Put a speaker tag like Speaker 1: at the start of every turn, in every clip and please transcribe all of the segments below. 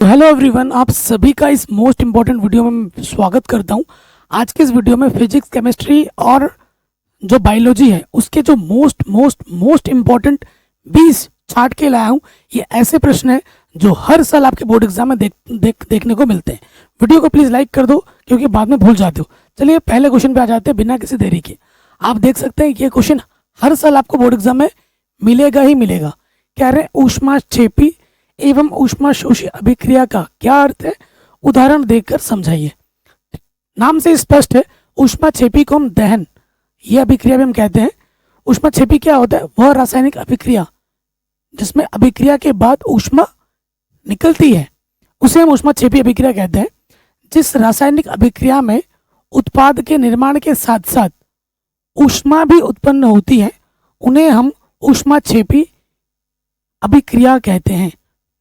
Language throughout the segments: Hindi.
Speaker 1: तो हेलो एवरीवन, आप सभी का इस मोस्ट इम्पॉर्टेंट वीडियो में मैं स्वागत करता हूं। आज के इस वीडियो में फिजिक्स, केमिस्ट्री और जो बायोलॉजी है उसके जो मोस्ट मोस्ट मोस्ट इम्पॉर्टेंट 20 छाट के लाया हूं। ये ऐसे प्रश्न हैं जो हर साल आपके बोर्ड एग्जाम में देखने को मिलते हैं। वीडियो को प्लीज़ लाइक कर दो क्योंकि बाद में भूल जाते हो। चलिए पहले क्वेश्चन पे आ जाते हैं बिना किसी देरी के। आप देख सकते हैं ये क्वेश्चन हर साल आपको बोर्ड एग्जाम में मिलेगा ही मिलेगा। कह रहे हैं ऊष्माक्षेपी एवं ऊष्माशोषी अभिक्रिया का क्या अर्थ है, उदाहरण देकर समझाइए। नाम से स्पष्ट है, ऊष्माक्षेपी को हम दहन यह अभिक्रिया भी हम कहते हैं। ऊष्माक्षेपी क्या होता है? वह रासायनिक अभिक्रिया जिसमें अभिक्रिया के बाद ऊष्मा निकलती है उसे हम ऊष्माक्षेपी अभिक्रिया कहते हैं। जिस रासायनिक अभिक्रिया में उत्पाद के निर्माण के साथ साथ ऊष्मा भी उत्पन्न होती है उन्हें हम ऊष्माक्षेपी अभिक्रिया कहते हैं।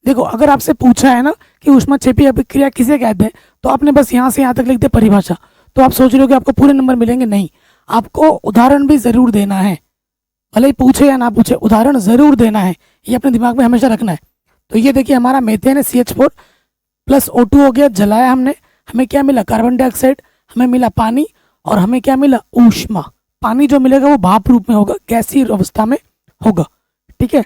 Speaker 1: देखो, अगर आपसे पूछा है ना कि ऊष्माक्षेपी अभिक्रिया किसे कहते हैं तो आपने बस यहाँ से यहाँ तक लिख दिया परिभाषा, तो आप सोच रहे हो कि आपको पूरे नंबर मिलेंगे। नहीं, आपको उदाहरण भी जरूर देना है। भले ही पूछे या ना पूछे, उदाहरण जरूर देना है, ये अपने दिमाग में हमेशा रखना है। तो ये देखिए, हमारा मेथेन है CH4 प्लस O2 हो गया, जलाया हमने, हमें क्या मिला? कार्बन डाइऑक्साइड, हमें मिला पानी, और हमें क्या मिला? ऊष्मा। पानी जो मिलेगा वो भाप रूप में होगा, गैसीय अवस्था में होगा। ठीक है,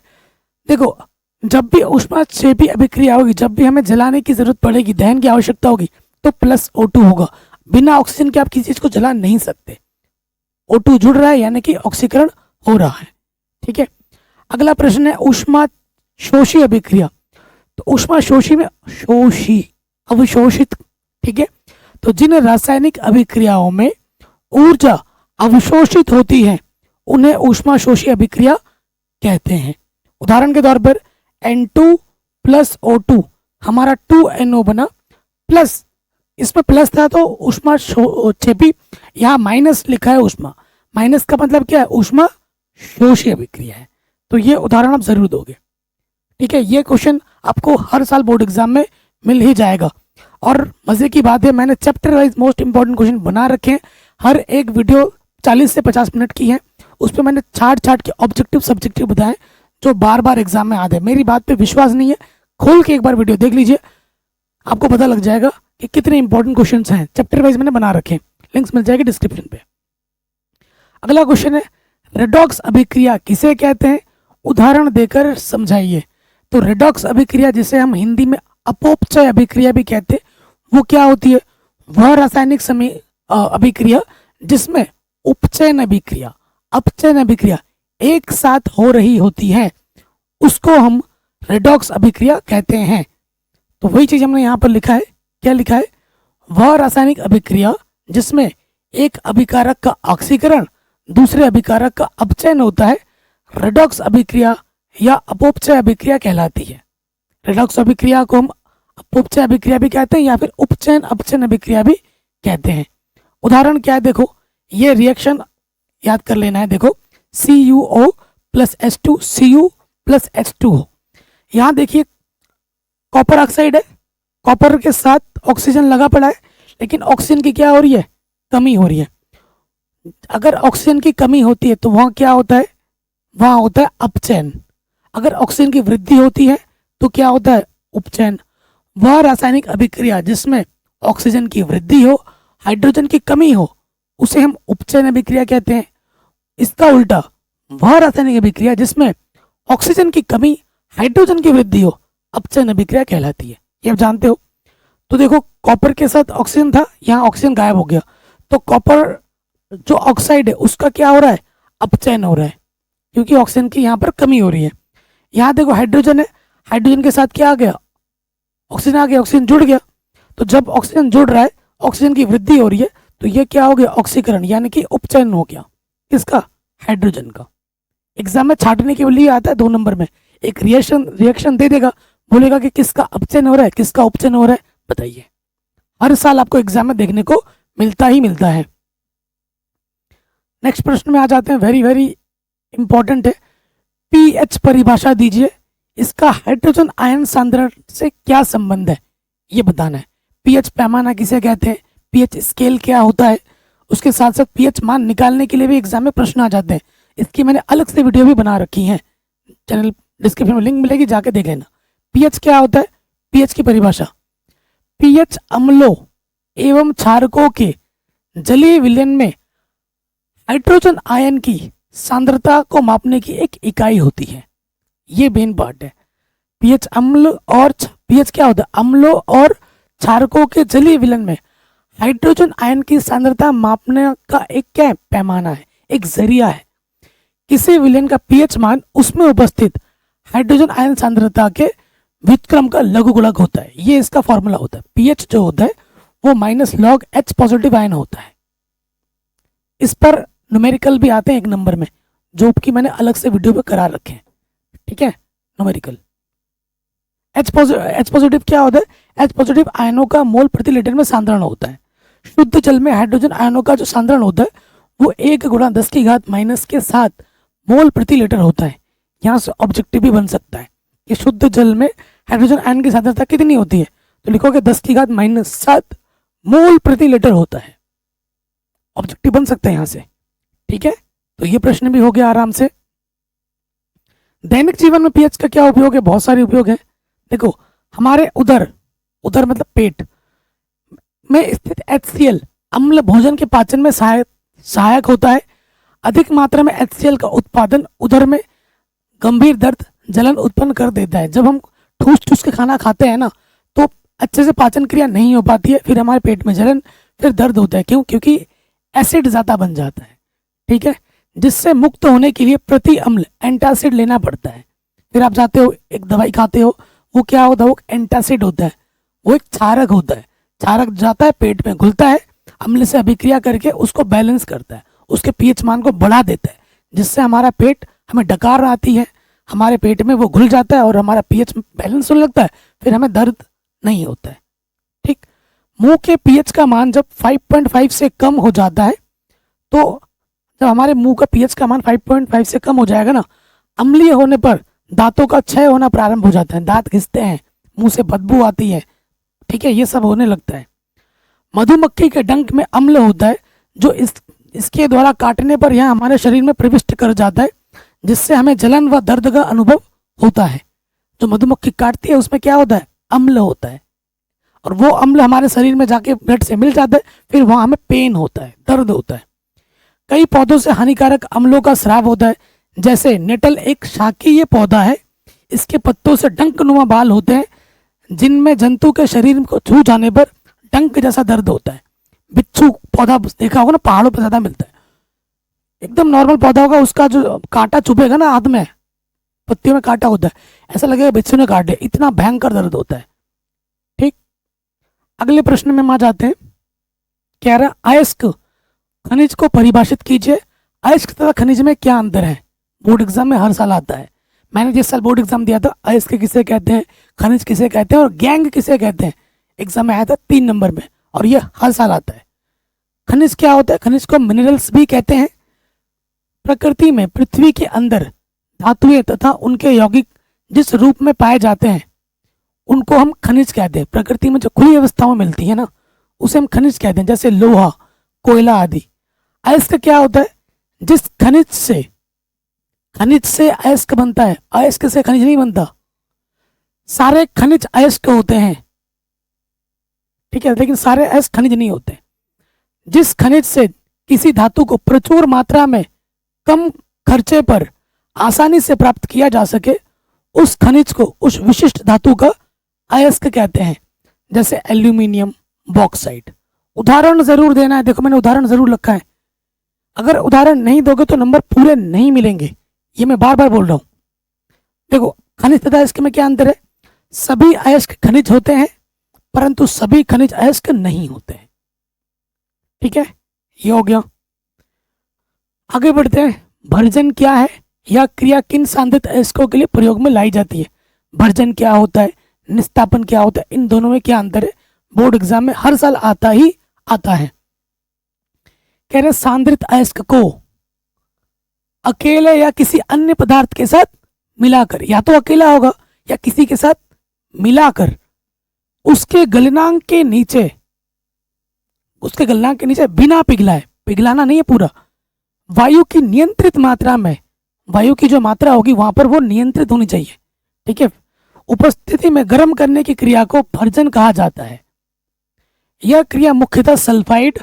Speaker 1: देखो जब भी ऊष्माक्षेपी अभिक्रिया होगी, जब भी हमें जलाने की जरूरत पड़ेगी, दहन की आवश्यकता होगी, तो प्लस O2 होगा। बिना ऑक्सीजन के आप किसी चीज को जला नहीं सकते। O2 जुड़ रहा है यानी कि ऑक्सीकरण हो रहा है। ठीक है, अगला प्रश्न है ऊष्माशोषी अभिक्रिया। तो ऊष्माशोषी में शोषी अवशोषित। ठीक है, तो जिन रासायनिक अभिक्रियाओं में ऊर्जा अवशोषित होती है उन्हें ऊष्माशोषी अभिक्रिया कहते हैं। उदाहरण के तौर पर N2 प्लस O2, हमारा 2NO बना, प्लस इसमें प्लस था तो ऊष्माक्षेपी, यहाँ माइनस लिखा है ऊष्मा। माइनस का मतलब क्या है? ऊष्मा शोषी अभिक्रिया है। तो ये उदाहरण आप जरूर दोगे। ठीक है, ये क्वेश्चन आपको हर साल बोर्ड एग्जाम में मिल ही जाएगा। और मजे की बात है, मैंने chapter wise most important question बना रखे हैं। हर एक वीडियो 40 से 50 मिनट की है, उस पर मैंने छाट के ऑब्जेक्टिव सब्जेक्टिव बताए जो बार बार एग्जाम में आते हैं। मेरी बात पे विश्वास नहीं है, खोल के एक बार वीडियो देख लीजिए, आपको पता लग जाएगा कि कितने इंपॉर्टेंट क्वेश्चंस हैं। चैप्टर वाइज मैंने बना रखे हैं, लिंक्स मिल जाएगी डिस्क्रिप्शन पे। अगला क्वेश्चन है रेडॉक्स अभिक्रिया किसे कहते हैं, उदाहरण देकर समझाइए। तो रेडॉक्स अभिक्रिया, जिसे हम हिंदी में अपोपचय अभिक्रिया भी कहते हैं, वो क्या होती है? वह रासायनिक अभिक्रिया जिसमें उपचयन अभिक्रिया, अपचयन अभिक्रिया एक साथ हो रही होती है, उसको हम रेडॉक्स अभिक्रिया कहते हैं। तो वही चीज हमने यहाँ पर लिखा है। क्या लिखा है? वह रासायनिक अभिक्रिया जिसमें एक अभिकारक का ऑक्सीकरण दूसरे अभिकारक का अपचयन होता है, रेडॉक्स अभिक्रिया या अपोपचय अभिक्रिया कहलाती है। रेडॉक्स अभिक्रिया को हम अपोपचय अभिक्रिया भी कहते हैं या फिर उपचयन अपचयन अभिक्रिया भी कहते हैं। उदाहरण क्या है? देखो, ये रिएक्शन याद कर लेना है। देखो, CuO plus H2 Cu plus H2O। यहाँ देखिए कॉपर ऑक्साइड है, कॉपर के साथ ऑक्सीजन लगा पड़ा है, लेकिन ऑक्सीजन की क्या हो रही है? कमी हो रही है। अगर ऑक्सीजन की कमी होती है तो वहाँ क्या होता है? वहाँ होता है अपचयन। अगर ऑक्सीजन की वृद्धि होती है तो क्या होता है? उपचयन। वह रासायनिक अभिक्रिया जिसमें ऑक्सीजन की वृद्धि हो, हाइड्रोजन की कमी हो, उसे हम उपचयन अभिक्रिया कहते हैं। इसका उल्टा, वह रासायनिक अभिक्रिया जिसमें ऑक्सीजन की कमी, हाइड्रोजन की वृद्धि हो, अपचयन अभिक्रिया कहलाती है। ये आप जानते हो। तो देखो, कॉपर के साथ ऑक्सीजन था, यहाँ ऑक्सीजन गायब हो गया, तो कॉपर जो ऑक्साइड है उसका क्या हो रहा है? अपचयन हो रहा है, क्योंकि ऑक्सीजन की यहाँ पर कमी हो रही है। यहाँ देखो हाइड्रोजन है, हाइड्रोजन के साथ क्या आ गया? ऑक्सीजन आ गया, ऑक्सीजन जुड़ गया। तो जब ऑक्सीजन जुड़ रहा है, ऑक्सीजन की वृद्धि हो रही है, तो ये क्या हो गया? ऑक्सीकरण, यानी कि उपचयन हो गया। किसका? हाइड्रोजन का। एग्जाम में छाटने के लिए आता है 2 नंबर में, एक रिएक्शन दे देगा, बोलेगा कि किसका अपचयन हो रहा है, किसका उपचयन हो रहा है, बताइए। हर साल आपको एग्जाम में देखने को मिलता ही मिलता है। नेक्स्ट प्रश्न में आ जाते हैं, वेरी वेरी इंपॉर्टेंट है। पीएच परिभाषा दीजिए, इसका हाइड्रोजन आयन सांद्रण से क्या संबंध है, ये बताना है। पीएच पैमाना किसे कहते हैं, पीएच स्केल क्या होता है, उसके साथ साथ पीएच मान निकालने के लिए भी एग्जाम में प्रश्न आ जाते हैं। इसकी मैंने अलग से वीडियो भी बना रखी है, चैनल डिस्क्रिप्शन में लिंक मिलेगी, जाके देख लेना। पीएच क्या होता है? पीएच की परिभाषा, पीएच अम्लों एवं क्षारकों के जलीय विलयन में हाइड्रोजन आयन की सांद्रता को मापने की एक इकाई होती है। ये मेन पार्ट है। पीएच अम्ल और पीएच क्या होता है, अम्लों और क्षारकों के जलीय विलयन में हाइड्रोजन आयन की सांद्रता मापने का एक क्या है, पैमाना है, एक जरिया है। किसी विलयन का पीएच मान उसमें उपस्थित हाइड्रोजन आयन सांद्रता के व्युत्क्रम का लघुगुणक होता है। ये इसका फॉर्मूला होता है। पीएच जो होता है वो minus log H positive ion होता है। इस पर न्यूमेरिकल भी आते हैं एक नंबर में, जो कि मैंने अलग से वीडियो पे करा रखे हैं, ठीक है। न्यूमेरिकल एच पॉजिटिव क्या होता है, एच पॉजिटिव आयनों का मोल प्रति लीटर में सांद्रण होता है। शुद्ध जल में हाइड्रोजन आयनों का जो सांद्रण होता है वो 1 × 10⁻⁻7 मोल प्रति लीटर होता है। यहाँ से ऑब्जेक्टिव भी बन सकता है कि शुद्ध जल में हाइड्रोजन आयन की सांद्रता कितनी होती है, तो लिखोगे 10⁻⁻7 मोल प्रति लीटर होता है। ऑब्जेक्टिव बन सकता है यहाँ से, ठीक है। तो ये प्रश्न भी हो गया आराम से। दैनिक जीवन में पीएच का क्या उपयोग है, बहुत सारे उपयोग है। देखो, हमारे उदर मतलब पेट में स्थित HCl अम्ल भोजन के पाचन में सहायक होता है। अधिक मात्रा में HCl का उत्पादन उदर में गंभीर दर्द जलन उत्पन्न कर देता है। जब हम ठूस के खाना खाते हैं ना, तो अच्छे से पाचन क्रिया नहीं हो पाती है, फिर हमारे पेट में जलन, फिर दर्द होता है। क्यों? क्योंकि एसिड ज़्यादा बन जाता है, ठीक है। जिससे मुक्त होने के लिए प्रति अम्ल एंटासिड लेना पड़ता है। फिर आप जाते हो एक दवाई खाते हो, वो क्या होता है, वो एंटासिड होता है, वो एक क्षारक होता है। क्षारक जाता है पेट में, घुलता है, अम्ल से अभिक्रिया करके उसको बैलेंस करता है, उसके पीएच मान को बढ़ा देता है, जिससे हमारा पेट, हमें डकार आती है, हमारे पेट में वो घुल जाता है और हमारा पीएच बैलेंस होने लगता है, फिर हमें दर्द नहीं होता है, ठीक। मुंह के पीएच का मान जब 5.5 से कम हो जाता है, तो जब हमारे मुंह का पीएच का मान 5.5 से कम हो जाएगा ना, अम्लीय होने पर दांतों का क्षय होना प्रारंभ हो जाता है, दांत घिसते हैं, मुंह से बदबू आती है, ठीक है, ये सब होने लगता है। मधुमक्खी के डंक में अम्ल होता है, जो इसके द्वारा काटने पर यह हमारे शरीर में प्रविष्ट कर जाता है, जिससे हमें जलन व दर्द का अनुभव होता है। जो मधुमक्खी काटती है उसमें क्या होता है, अम्ल होता है, और वो अम्ल हमारे शरीर में जाके ब्लड से मिल जाता है, फिर वहाँ हमें पेन होता है, दर्द होता है। कई पौधों से हानिकारक अम्लों का स्राव होता है, जैसे नेटल एक शाकीय पौधा है। इसके पत्तों से डंकनुमा बाल होते हैं, जिनमें जंतु के शरीर को छू जाने पर डंक जैसा दर्द होता है। बिच्छू पौधा देखा होगा ना, पहाड़ों पर ज्यादा मिलता है, एकदम नॉर्मल पौधा होगा, उसका जो कांटा चुभेगा ना हाथ में, पत्तियों में कांटा होता है, ऐसा लगेगा बिच्छू ने काटे, इतना भयंकर दर्द होता है, ठीक। अगले प्रश्न में हम आ जाते हैं। कह रहा अयस्क खनिज को परिभाषित कीजिए। अयस्क तथा खनिज में क्या अंतर है, बोर्ड एग्जाम में हर साल आता है। मैंने जिस साल बोर्ड एग्जाम दिया था, अयस्क किसे कहते हैं, खनिज किसे कहते हैं और गैंग किसे कहते हैं, एग्जाम में आया था 3 नंबर में, और ये हर साल आता है। खनिज क्या होता है, खनिज को मिनरल्स भी कहते हैं। प्रकृति में पृथ्वी के अंदर धातुएं तथा उनके यौगिक जिस रूप में पाए जाते हैं उनको हम खनिज कहते हैं। प्रकृति में जो खुली अवस्थाओं में मिलती है ना, उसे हम खनिज कहते हैं, जैसे लोहा, कोयला आदि। अयस्क क्या होता है, जिस खनिज से अयस्क बनता है, अयस्क से खनिज नहीं बनता। सारे खनिज अयस्क होते हैं, ठीक है, लेकिन सारे अयस्क खनिज नहीं होते। जिस खनिज से किसी धातु को प्रचुर मात्रा में कम खर्चे पर आसानी से प्राप्त किया जा सके, उस खनिज को, उस विशिष्ट धातु का अयस्क कहते हैं, जैसे एल्यूमिनियम, बॉक्साइट। उदाहरण जरूर देना है, देखो मैंने उदाहरण जरूर रखा है, अगर उदाहरण नहीं दोगे तो नंबर पूरे नहीं मिलेंगे, ये मैं बार बार बोल रहा हूं। देखो, खनिज तथा अयस्क में क्या अंतर है, सभी अयस्क खनिज होते हैं, परंतु सभी खनिज अयस्क नहीं होते हैं, ठीक है, ये हो गया। आगे बढ़ते हैं। भर्जन क्या है, यह क्रिया किन सांद्रित अयस्कों के लिए प्रयोग में लाई जाती है। भर्जन क्या होता है, निस्तापन क्या होता है, इन दोनों में क्या अंतर है, बोर्ड एग्जाम में हर साल आता ही आता है। कह रहे सांद्रित अयस्क को अकेले या किसी अन्य पदार्थ के साथ मिलाकर, या तो अकेला होगा या किसी के साथ मिलाकर, उसके गलनांक के नीचे बिना पिघलाए, पिघलाना नहीं है पूरा, वायु की नियंत्रित मात्रा में, वायु की जो मात्रा होगी वहां पर वो नियंत्रित होनी चाहिए, ठीक है, उपस्थिति में गर्म करने की क्रिया को भर्जन कहा जाता है। यह क्रिया मुख्यतः सल्फाइड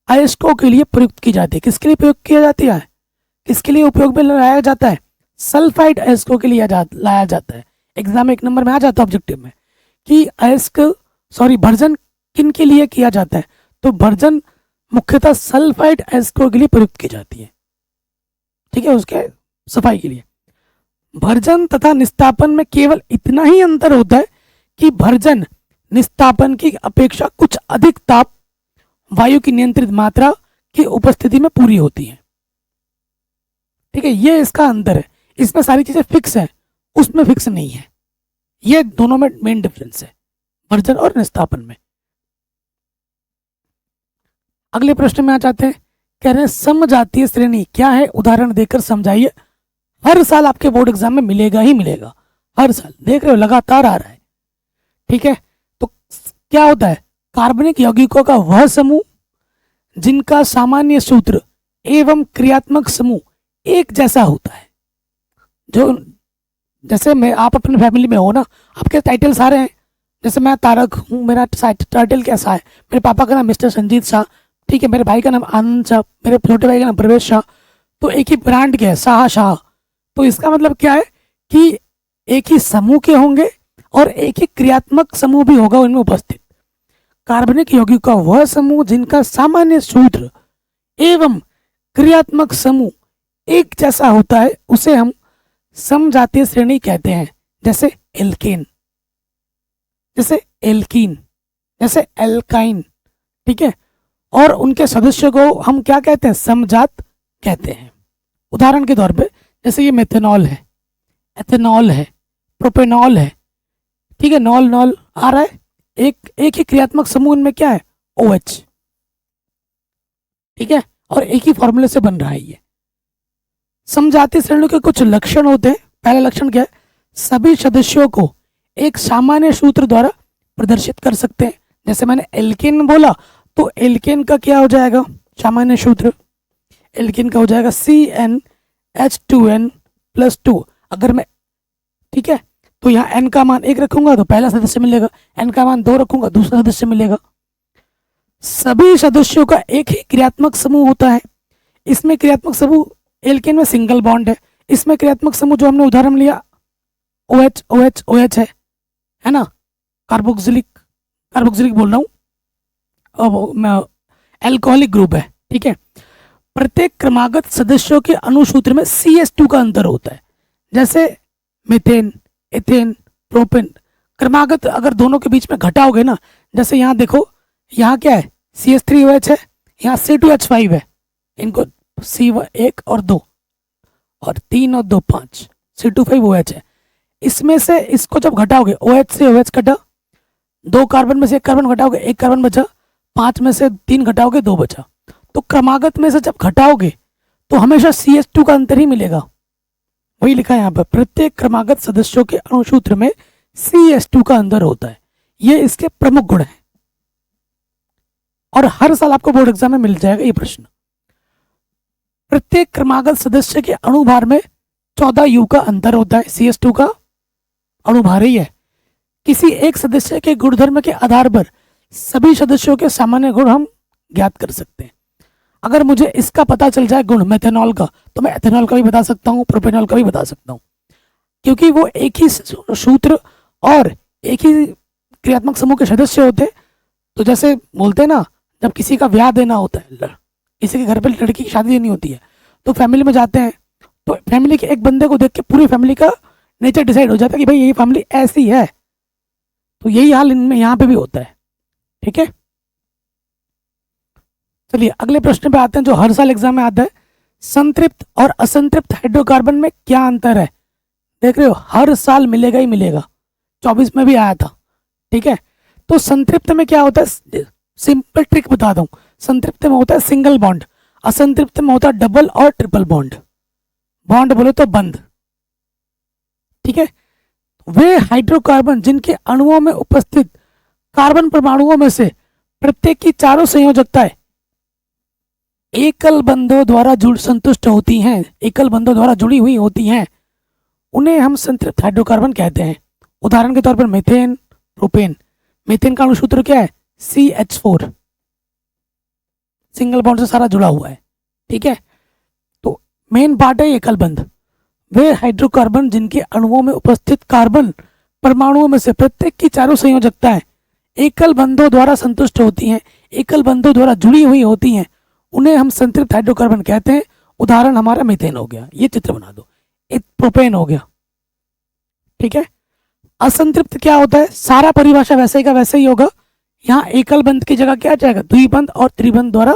Speaker 1: अयस्कों के लिए प्रयुक्त की जाती है। किसके लिए प्रयोग किया जाती है? किसके लिए उपयोग में लाया जाता है? सल्फाइड अयस्कों के लिए लाया जाता है। एग्जाम में 1 नंबर में आ जाता है ऑब्जेक्टिव में कि भर्जन किन के लिए किया जाता है, तो भर्जन मुख्यतः सल्फाइड अयस्कों के लिए प्रयुक्त की जाती है। ठीक है, उसके सफाई के लिए। भर्जन तथा निस्तापन में केवल इतना ही अंतर होता है कि भर्जन निस्तापन की अपेक्षा कुछ अधिक ताप वायु की नियंत्रित मात्रा की उपस्थिति में पूरी होती है। ठीक है, ये इसका अंतर है। इसमें सारी चीजें फिक्स है, उसमें फिक्स नहीं है। ये दोनों में मेन डिफरेंस है, भर्जन और निस्तापन में। अगले प्रश्न में आ जाते हैं। कह रहे हैं समजातीय श्रेणी क्या है, उदाहरण देकर समझाइए। हर साल आपके बोर्ड एग्जाम में मिलेगा ही मिलेगा, हर साल देख रहे हो, लगातार आ रहा है। ठीक है, तो क्या होता है? कार्बनिक यौगिकों का वह समूह जिनका सामान्य सूत्र एवं क्रियात्मक समूह एक जैसा होता है। जो जैसे मैं, आप अपनी फैमिली में हो ना, आपके टाइटल सारे हैं। जैसे मैं तारक हूँ, मेरा टाइटल कैसा है? मेरे पापा का नाम मिस्टर संजीत शाह, ठीक है, मेरे भाई का नाम आनंद शाह, मेरे छोटे भाई का नाम प्रवेश शाह। तो एक ही ब्रांड के है, शाह। तो इसका मतलब क्या है कि एक ही समूह के होंगे और एक ही क्रियात्मक समूह भी होगा उनमें उपस्थित। कार्बनिक यौगिक का वह समूह जिनका सामान्य सूत्र एवं क्रियात्मक समूह एक जैसा होता है उसे हम समजातीय श्रेणी कहते हैं। जैसे एल्केन, जैसे एल्कीन, जैसे एल्काइन। ठीक है, और उनके सदस्यों को हम क्या कहते हैं? समजात कहते हैं। उदाहरण के तौर पे जैसे ये मेथेनॉल है, एथेनॉल है, प्रोपेनॉल है। ठीक है, नॉल आ रहा है, एक ही क्रियात्मक समूह इनमें क्या है? OH। ठीक है, और एक ही फॉर्मूले से बन रहा है ये। समजातीय श्रेणियों के कुछ लक्षण होते हैं। पहला लक्षण क्या है? सभी सदस्यों को एक सामान्य सूत्र द्वारा प्रदर्शित कर सकते हैं। जैसे मैंने एल्केन बोला, तो एल्केन का क्या हो जाएगा सामान्य सूत्र? एल्केन का हो जाएगा CnH2n+2। अगर मैं, ठीक है, तो यहाँ n का मान 1 रखूंगा तो पहला सदस्य मिलेगा, n का मान 2 रखूंगा दूसरा सदस्य मिलेगा। सभी सदस्यों का एक ही क्रियात्मक समूह होता है। इसमें क्रियात्मक समूह, एल्केन में सिंगल बॉन्ड है, इसमें क्रियात्मक समूह जो हमने उदाहरण लिया OH है ना, कार्बोक्सिलिक बोल रहा हूँ, एल्कोहलिक ग्रुप है। ठीक है, प्रत्येक क्रमागत सदस्यों के अनुसूत्र में CH2 का अंतर होता है। जैसे मीथेन, एथेन, प्रोपेन, क्रमागत अगर दोनों के बीच में घटाओगे ना, जैसे यहाँ देखो, यहाँ क्या है? CH3OH है, यहाँ C2H5 है। इनको C1 और 2 और 3 और 2 5, C2H5OH है। इसमें से इसको जब घटाओगे, OH से OH घटा, 2 कार्बन में से 1 कार्बन घटाओगे, 1 कार्बन बचा, 5 में से 3 घटाओगे, 2 बचा। तो क्रमागत में से जब घटाओगे तो हमेशा CH2 का अंतर ही मिलेगा। वही लिखा है यहाँ पर, प्रत्येक क्रमागत सदस्यों के अणुसूत्र में CH2 का अंतर होता है। ये इसके प्रमुख गुण हैं और हर साल आपको बोर्ड एग्जाम में मिल जाएगा ये प्रश्न। प्रत्येक क्रमागत सदस्य के अणुभार में 14 U का अंतर होता है। CH2 का अणुभार ही है। किसी एक सदस्य के गुणधर्म के आधार पर सभी सदस्यों के सामान्य गुण हम ज्ञात कर सकते हैं। अगर मुझे इसका पता चल जाए गुण मेथेनॉल का, तो मैं एथेनॉल का भी बता सकता हूँ, प्रोपेनॉल का भी बता सकता हूँ, क्योंकि वो एक ही सूत्र और एक ही क्रियात्मक समूह के सदस्य होते हैं। तो जैसे बोलते हैं ना, जब किसी का ब्याह देना होता है, किसी के घर पे लड़की की शादी देनी होती है, तो फैमिली में जाते हैं, तो फैमिली के एक बंदे को देख के पूरी फैमिली का नेचर डिसाइड हो जाता है कि भाई यही फैमिली ऐसी है। तो यही हाल इनमें यहाँ पे भी होता है। ठीक है, चलिए अगले प्रश्न पे आते हैं जो हर साल एग्जाम में आता है। संतृप्त और असंतृप्त हाइड्रोकार्बन में क्या अंतर है? देख रहे हो, हर साल मिलेगा ही मिलेगा। 24 में भी आया था। ठीक है, तो संतृप्त में क्या होता है? सिंपल ट्रिक बता दूं, संतृप्त में होता है सिंगल बॉन्ड, असंतृप्त में होता है डबल और ट्रिपल बॉन्ड। बॉन्ड बोले तो बंद। ठीक है, वे हाइड्रोकार्बन जिनके अणुओं में उपस्थित कार्बन परमाणुओं में से प्रत्येक की चारों संयोजकताएं एकल बंधों द्वारा संतुष्ट होती हैं, एकल बंधों द्वारा जुड़ी हुई होती हैं, उन्हें हम संतृप्त हाइड्रोकार्बन कहते हैं। उदाहरण के तौर पर मीथेन, प्रोपेन। मीथेन का अणुसूत्र क्या है? CH4, सिंगल बॉन्ड से सारा जुड़ा हुआ है, ठीक है। तो मेन पार्ट है एकल बंध। वे हाइड्रोकार्बन जिनके अणुओं में उपस्थित कार्बन परमाणुओं में से प्रत्येक की चारों संयोजकताएं एकल बंधों द्वारा संतुष्ट होती हैं, एकल बंधों द्वारा जुड़ी हुई होती हैं, उन्हें हम संतृप्त हाइड्रोकार्बन कहते हैं। उदाहरण हमारा मीथेन हो गया, ये चित्र बना दो। एक प्रोपेन हो गया, ठीक है। असंतृप्त क्या होता है? सारा परिभाषा वैसे का वैसे ही होगा। यहाँ एकल बंध की जगह क्या जाएगा? द्विबंध और त्रिबंध द्वारा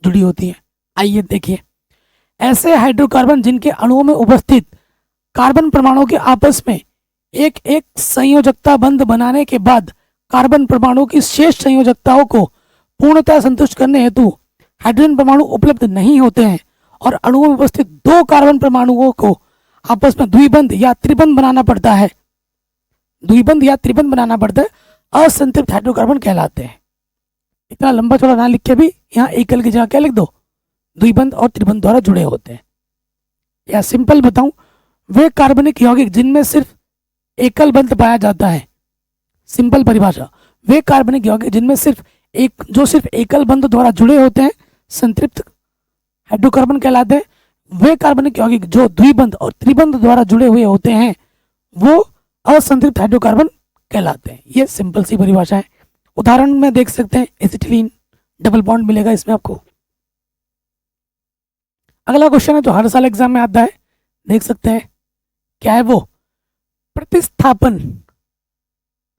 Speaker 1: जुड़ी होती है। आइए देखिए, ऐसे हाइड्रोकार्बन जिनके अणुओं में उपस्थित कार्बन परमाणुओं के आपस में एक एक संयोजकता बंध बनाने के बाद कार्बन परमाणु की शेष संयोजकताओं को पूर्णतः संतुष्ट करने हेतु हाइड्रोजन परमाणु उपलब्ध नहीं होते हैं और अणुओं में उपस्थित दो कार्बन परमाणुओं को आपस में द्विबंध या त्रिबंध बनाना पड़ता है, द्विबंध या त्रिबंध बनाना पड़ता है, असंतृप्त हाइड्रोकार्बन कहलाते हैं। इतना लंबा चौड़ा ना लिख के भी यहाँ एकल की जगह क्या लिख दो? द्विबंध और त्रिबंध द्वारा जुड़े होते हैं। या सिंपल बताऊं, वे कार्बनिक यौगिक जिनमें सिर्फ एकल बंध पाया जाता है। सिंपल परिभाषा, वे कार्बनिक यौगिक जिनमें सिर्फ एकल बंध द्वारा जुड़े होते हैं संतृप्त हाइड्रोकार्बन कहलाते हैं। वे कार्बनिक यौगिक जो द्विबंध और त्रिबंध द्वारा जुड़े हुए होते हैं वो असंतृप्त हाइड्रोकार्बन कहलाते हैं। ये सिंपल सी परिभाषा है। उदाहरण में देख सकते हैं, एसिटिलीन, डबल बॉन्ड मिलेगा इसमें आपको। अगला क्वेश्चन है जो हर साल एग्जाम में आता है, देख सकते हैं क्या है वो? प्रतिस्थापन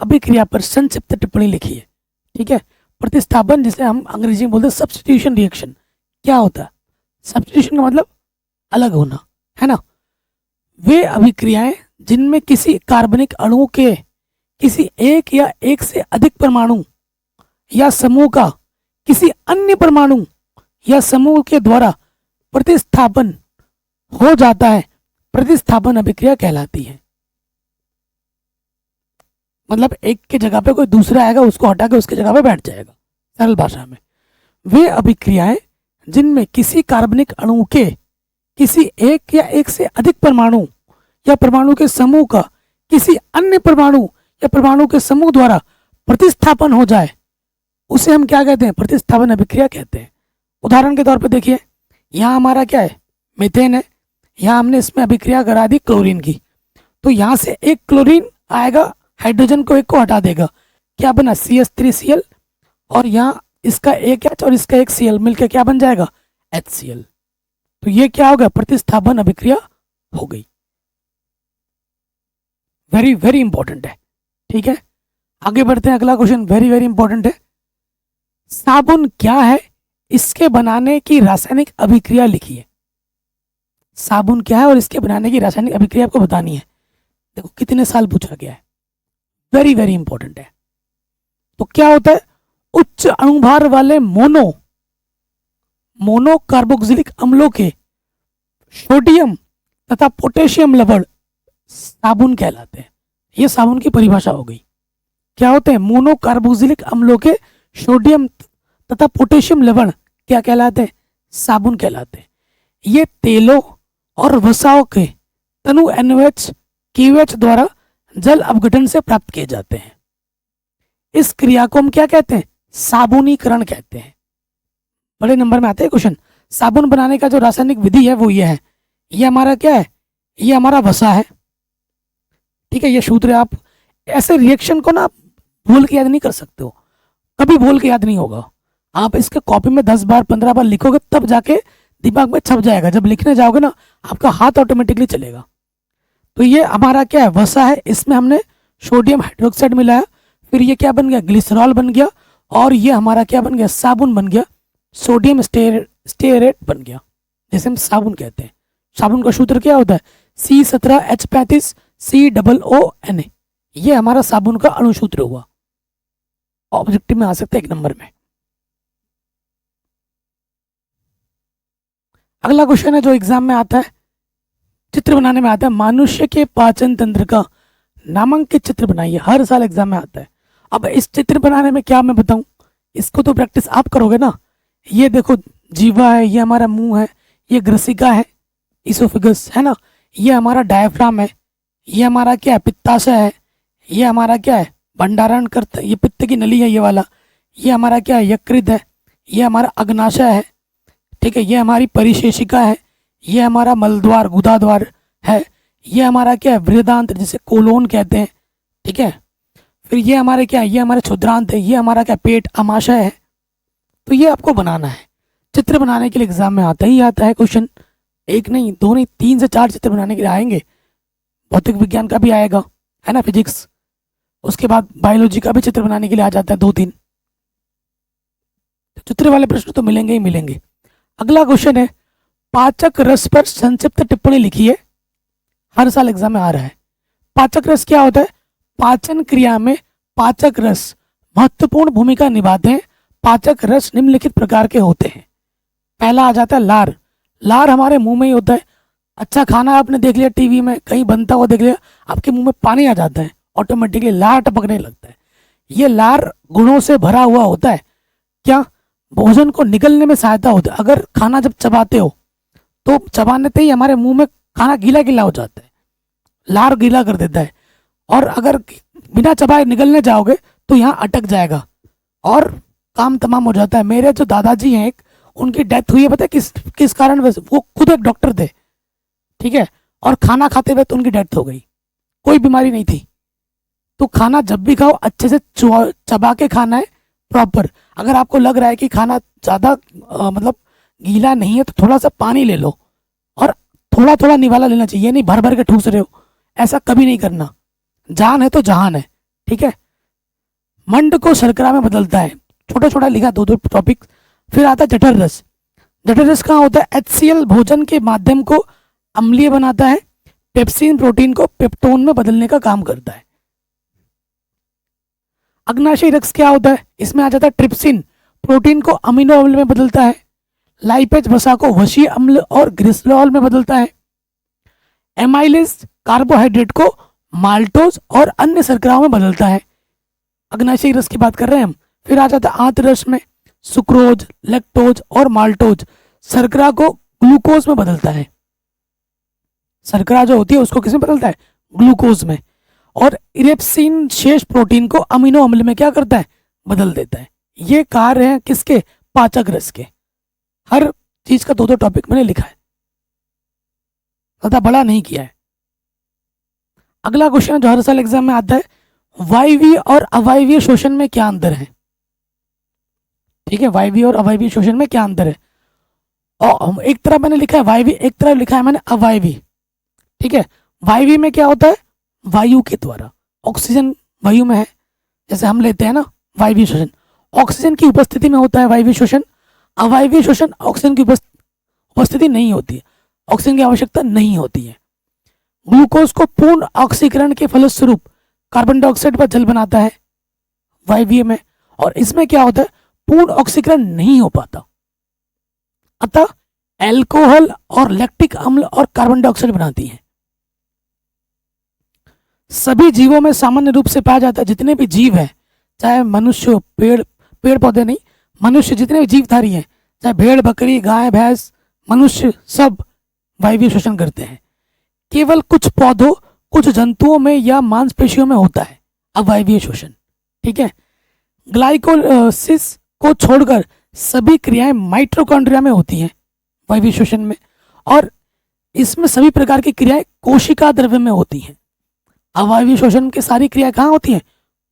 Speaker 1: अभिक्रिया पर संक्षिप्त टिप्पणी लिखी है, ठीक है। प्रतिस्थापन जिसे हम अंग्रेजी में बोलते हैं सब्स्टिट्यूशन रिएक्शन, क्या होता है? सब्स्टिट्यूशन का मतलब अलग होना, है ना। वे अभिक्रियाएं जिनमें किसी कार्बनिक अणु के किसी एक या एक से अधिक परमाणु या समूह का किसी अन्य परमाणु या समूह के द्वारा प्रतिस्थापन हो जाता है, प्रतिस्थापन अभिक्रिया कहलाती है। मतलब एक के जगह पे कोई दूसरा आएगा, उसको हटा के उसके जगह पे बैठ जाएगा, सरल भाषा में। वे अभिक्रियाएं जिनमें किसी कार्बनिक अणु के किसी एक या एक से अधिक परमाणु या परमाणु के समूह का किसी अन्य परमाणु या परमाणु के समूह द्वारा प्रतिस्थापन हो जाए, उसे हम क्या कहते हैं? प्रतिस्थापन अभिक्रिया कहते हैं। उदाहरण के तौर पर देखिए, यहाँ हमारा क्या है? मीथेन है। यहाँ हमने इसमें अभिक्रिया करा दी क्लोरीन की, तो यहाँ से एक क्लोरीन आएगा, हाइड्रोजन को एक को हटा देगा, क्या बना? CH3Cl, और यहाँ इसका एक H और इसका एक Cl मिलकर क्या बन जाएगा? HCl। तो ये क्या होगा? प्रतिस्थापन अभिक्रिया हो गई। वेरी वेरी इंपॉर्टेंट है, ठीक है। आगे बढ़ते हैं, अगला क्वेश्चन वेरी वेरी इंपॉर्टेंट है। साबुन क्या है? इसके बनाने की रासायनिक अभिक्रिया लिखिए। साबुन क्या है और इसके बनाने की रासायनिक अभिक्रिया आपको बतानी है। देखो कितने साल पूछा गया है, वेरी वेरी इंपॉर्टेंट है। तो क्या होता है? उच्च अणुभार वाले मोनो कार्बोक्सिलिक अम्लों के सोडियम तथा पोटेशियम लवण साबुन कहलाते हैं। ये साबुन की परिभाषा हो गई। क्या होते हैं? मोनो कार्बोक्सिलिक अम्लों के सोडियम तथा पोटेशियम लवण क्या कहलाते हैं? साबुन कहलाते हैं। ये तेलों और वसाओं के तनु NOH KOH द्वारा जल अपघटन से प्राप्त किए जाते हैं। इस क्रिया को हम क्या कहते हैं? साबुनीकरण कहते हैं। बड़े नंबर में आते हैं क्वेश्चन। साबुन बनाने का जो रासायनिक विधि है वो ये है। ये हमारा क्या है? ये हमारा वसा है, ठीक है। ये सूत्र है। आप ऐसे रिएक्शन को ना भूल के याद नहीं कर सकते हो, कभी भूल के याद नहीं होगा। आप इसके कॉपी में 10 बार 15 बार लिखोगे तब जाके दिमाग में छप जाएगा। जब लिखने जाओगे ना आपका हाथ ऑटोमेटिकली चलेगा। तो ये हमारा क्या है? वसा है। इसमें हमने सोडियम हाइड्रोक्साइड मिलाया, फिर ये क्या बन गया? ग्लिसरॉल बन गया, और ये हमारा क्या बन गया? साबुन बन गया। सोडियम स्टेरेट बन गया, जैसे हम साबुन कहते हैं। साबुन का सूत्र क्या होता है? C17H35 COONA। ये हमारा साबुन का अणुसूत्र हुआ। ऑब्जेक्टिव में आ सकता है 1 नंबर में। अगला क्वेश्चन है जो एग्जाम में आता है, चित्र बनाने में आता है। मनुष्य के पाचन तंत्र का नामांकित चित्र बनाइए। हर साल एग्जाम में आता है। अब इस चित्र बनाने में क्या मैं बताऊं, इसको तो प्रैक्टिस आप करोगे ना। ये देखो जीवा है, ये हमारा मुंह है, ये ग्रसिका है, इसोफिगस है ना, ये हमारा डायफ्राम है, ये हमारा क्या है? पित्ताशय है, ये हमारा क्या है, भंडारण करता, ये पित्त की नली है ये वाला। ये हमारा क्या है, यकृत है। ये हमारा अग्नाशय है। ठीक है, ये हमारी परिशेषिका है। ये हमारा मलद्वार गुदाद्वार है। ये हमारा क्या है, बृहदांत्र जिसे कोलोन कहते हैं। ठीक है, फिर ये हमारे क्या है, ये हमारे क्षुद्रांत है। ये हमारा क्या, पेट अमाशय है। तो ये आपको बनाना है। चित्र बनाने के लिए एग्जाम में आता ही आता है क्वेश्चन, एक नहीं दो नहीं 3 से 4 चित्र बनाने के लिए आएंगे। भौतिक विज्ञान का भी आएगा, है ना, फिजिक्स। उसके बाद बायोलॉजी का भी चित्र बनाने के लिए आ जाता है 2-3। तो चित्र वाले प्रश्न तो मिलेंगे ही मिलेंगे। अगला क्वेश्चन है, पाचक रस पर संक्षिप्त टिप्पणी लिखिए। हर साल एग्जाम में आ रहा है। पाचक रस क्या होता है? पाचन क्रिया में पाचक रस महत्वपूर्ण भूमिका निभाते हैं। पाचक रस निम्नलिखित प्रकार के होते हैं। पहला आ जाता है लार। लार हमारे मुंह में ही होता है। अच्छा खाना आपने देख लिया, टीवी में कहीं बनता हुआ देख लिया, आपके मुंह में पानी आ जाता है, ऑटोमेटिकली लार टपकने लगता है। ये लार गुणों से भरा हुआ होता है। क्या? भोजन को निगलने में सहायता होती है। अगर खाना जब चबाते हो तो चबाने से ही हमारे मुंह में खाना गीला गीला हो जाता है, लार गीला कर देता है। और अगर बिना चबाए निगलने जाओगे तो यहाँ अटक जाएगा और काम तमाम हो जाता है। मेरे जो दादाजी हैं, एक उनकी डेथ हुई है, पता है किस किस कारण? वो खुद एक डॉक्टर थे, ठीक है, और खाना खाते हुए तो उनकी डेथ हो गई। कोई बीमारी नहीं थी। तो खाना जब भी खाओ अच्छे से चबा के खाना है, प्रॉपर। अगर आपको लग रहा है कि खाना ज़्यादा मतलब गीला नहीं है तो थोड़ा सा पानी ले लो और थोड़ा थोड़ा निवाला लेना चाहिए, नहीं भर भर के ठूस रहे हो, ऐसा कभी नहीं करना। जान है तो जहान है, ठीक है। मंड को शर्करा में बदलता है। छोटा छोटा लिखा, 2-2 टॉपिक। फिर आता है जठर रस। जठर रस कहाँ होता है? HCl भोजन के माध्यम को अम्लीय बनाता है। पेप्सिन प्रोटीन को पेप्टोन में बदलने का काम करता है। अग्नाशयी रस क्या होता है? इसमें आ जाता है ट्रिप्सिन, प्रोटीन को अमीनो अम्ल में बदलता है। लाइपेज वसा को वशीय अम्ल और ग्लिसरॉल में बदलता है। एमाइलेज कार्बोहाइड्रेट को माल्टोज और अन्य शर्कराओं में बदलता है। अग्नाशयी रस की बात कर रहे हैं हम। फिर आ जाता है आंत रस में सुक्रोज, लैक्टोज और माल्टोज शर्करा को ग्लूकोज में बदलता है। शर्करा जो होती है उसको किस में बदलता है? ग्लूकोज में। और इरेप्सिन शेष प्रोटीन को अमीनो अम्ल में क्या करता है? बदल देता है। ये कार्य है किसके? पाचक रस के। हर चीज का 2-2 टॉपिक मैंने लिखा है, ज्यादा बड़ा नहीं किया है। अगला क्वेश्चन जो हर साल एग्जाम में आता है, वायवीय और अवायवीय शोषण में क्या अंतर है? ठीक है, वायवीय और अवायवीय शोषण में क्या अंतर है? और एक तरफ मैंने लिखा है वायवीय, एक तरफ लिखा है मैंने अवायवीय। ठीक है, वायवीय में क्या होता है? वायु के द्वारा, ऑक्सीजन वायु में है, जैसे हम लेते हैं ना, वायवीय शोषण ऑक्सीजन की उपस्थिति में होता है वायवीय शोषण। अवायवीय शोषण ऑक्सीजन की उपस्थिति नहीं होती है, ऑक्सीजन की आवश्यकता नहीं होती है। ग्लूकोज को पूर्ण ऑक्सीकरण के फलस्वरूप कार्बन डाइऑक्साइड पर जल बनाता है वायवीय में, और इसमें क्या होता है? पूर्ण ऑक्सीकरण नहीं हो पाता, अतः एल्कोहल और लैक्टिक अम्ल और कार्बन डाइऑक्साइड बनाती है। सभी जीवों में सामान्य रूप से पाया जाता है, जितने भी जीव हैं, चाहे मनुष्य, पेड़ पौधे नहीं, मनुष्य, जितने भी जीवधारी हैं, चाहे भेड़ बकरी गाय भैंस मनुष्य, सब वायवीय शोषण करते हैं। केवल कुछ पौधों, कुछ जंतुओं में या मांसपेशियों में होता है अवायवीय शोषण। ठीक है, ग्लाइकोलिसिस को छोड़कर सभी क्रियाएं माइटोकॉन्ड्रिया में होती हैं वायवीय शोषण में, और इसमें सभी प्रकार की क्रियाएं कोशिका द्रव्य में होती हैं। अवायवीय शोषण की सारी क्रियाएं कहाँ होती हैं?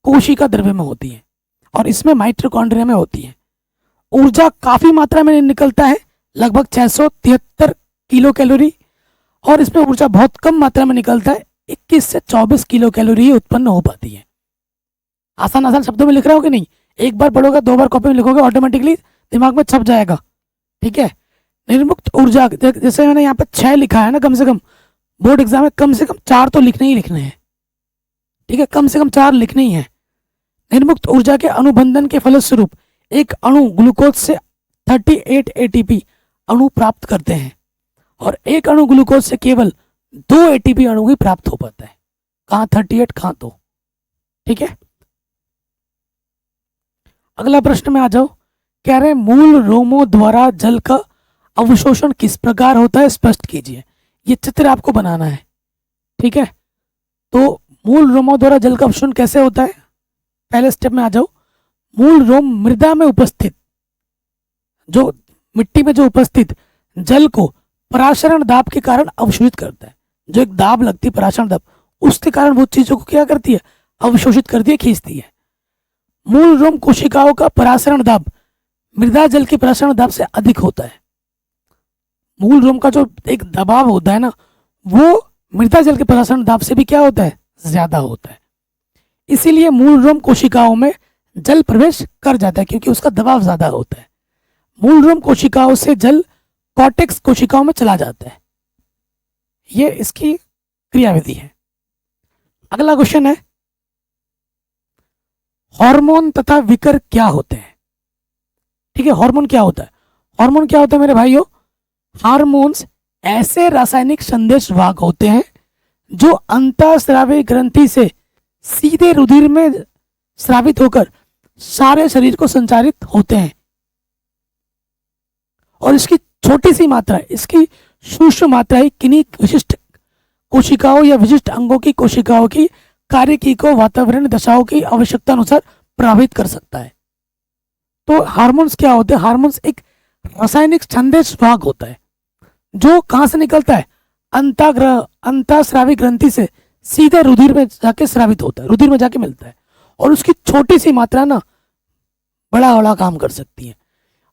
Speaker 1: कोशिका द्रव्य में होती हैं, और इसमें माइटोकॉन्ड्रिया में होती है। ऊर्जा काफी मात्रा में निकलता है, लगभग 673 किलो कैलोरी, और इसमें ऊर्जा बहुत कम मात्रा में निकलता है, 21 से 24 किलो कैलोरी ही उत्पन्न हो पाती है। आसान आसान शब्दों में लिख रहा हो कि नहीं? एक बार पढ़ोगे, 2 बार कॉपी में लिखोगे, ऑटोमेटिकली दिमाग में छप जाएगा। ठीक है, निर्मुक्त ऊर्जा, जैसे मैंने यहाँ पे 6 लिखा है ना, कम से कम बोर्ड एग्जाम में कम से कम 4 तो लिखने ही लिखने हैं। ठीक है, कम से कम 4 लिखने ही है। निर्मुक्त ऊर्जा के अनुबंधन के फलस्वरूप एक अणु ग्लूकोज से 38 ATP अणु प्राप्त करते हैं, और एक अणु ग्लूकोज से केवल 2 ATP अणु ही प्राप्त हो पाता है। कहाँ 38, कहाँ 2। ठीक है, अगला प्रश्न में आ जाओ। कह रहे हैं मूल रोमों द्वारा जल का अवशोषण किस प्रकार होता है, स्पष्ट कीजिए। ये चित्र आपको बनाना है। ठीक है, तो मूल रोमों द्वारा जल का अवशोषण कैसे होता है? पहले स्टेप में आ जाओ। मूल रोम मृदा में उपस्थित, जो मिट्टी में जो उपस्थित जल को पराशरण दाब के कारण अवशोषित करता है। जो एक दाब लगती है पराशरण दाब, उसके कारण वो चीजों को क्या करती है? अवशोषित करती है, खींचती है। मूल रोम कोशिकाओं का पराशरण दाब मृदा जल के पराशरण दाब से अधिक होता है। मूल रोम का जो एक दबाव होता है ना, वो मृदा जल के पराशरण दाब से भी क्या होता है? ज्यादा होता है। इसीलिए मूल रोम कोशिकाओं में जल प्रवेश कर जाता है, क्योंकि उसका दबाव ज्यादा होता है। मूल रोम कोशिकाओं से जल कॉर्टेक्स कोशिकाओं में चला जाता है। ये इसकी क्रियाविधि है। अगला क्वेश्चन है, हार्मोन तथा विकर क्या होते हैं? ठीक है, हार्मोन क्या होता है? हार्मोन क्या होता है मेरे भाइयों? हार्मोन्स ऐसे रासायनिक संदेश वाहक होते हैं जो अंतःस्रावी ग्रंथि से सीधे रुधिर में स्रावित होकर सारे शरीर को संचारित होते हैं। और इसकी छोटी सी मात्रा, इसकी सूक्ष्म मात्रा ही किन्हीं विशिष्ट कोशिकाओं या विशिष्ट अंगों की कोशिकाओं की कार्यकी को वातावरण दशाओं की आवश्यकता अनुसार प्रभावित कर सकता है। तो हार्मोन्स क्या होते हैं? हार्मोन्स एक रासायनिक संदेश वाहक होता है जो कहां से निकलता है? अंतःस्रावी ग्रंथि से सीधे रुधिर में जाके स्रावित होता है, रुधिर में जाके मिलता है। और उसकी छोटी सी मात्रा ना बड़ा बड़ा काम कर सकती है।